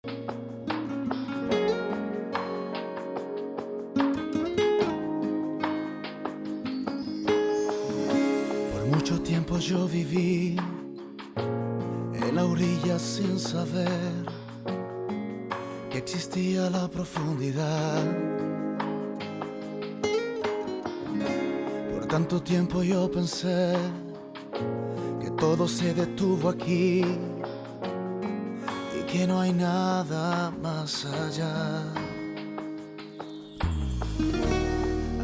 Por mucho tiempo yo viví en la orilla sin saber que existía la profundidad. Por tanto tiempo yo pensé que todo se detuvo aquí y que no hay nada más allá.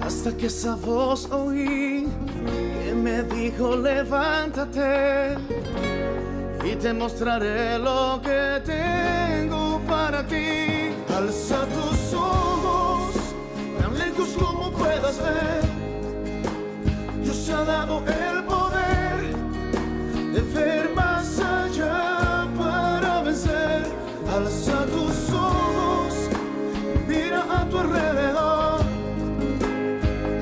Hasta que esa voz oí que me dijo: levántate y te mostraré lo que tengo para ti. Alza tus ojos tan lejos como puedas ver. Dios te ha dado el poder de ver más allá para vencer. Alza tus ojos, mira a tu alrededor.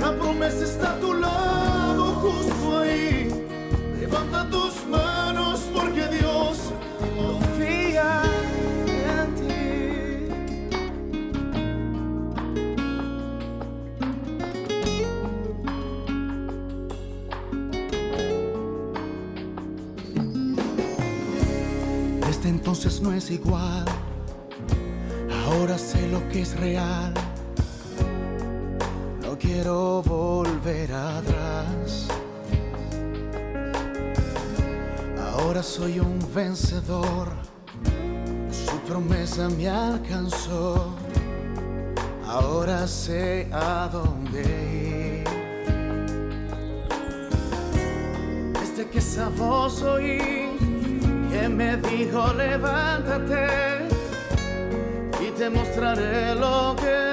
La promesa está a tu lado, justo ahí. Levanta tus manos porque Dios confía en ti. Desde entonces no es igual. Ahora sé lo que es real. No quiero volver atrás. Ahora soy un vencedor. Su promesa me alcanzó. Ahora sé a dónde ir. Desde que esa voz oí que me dijo: levántate y te mostraré lo que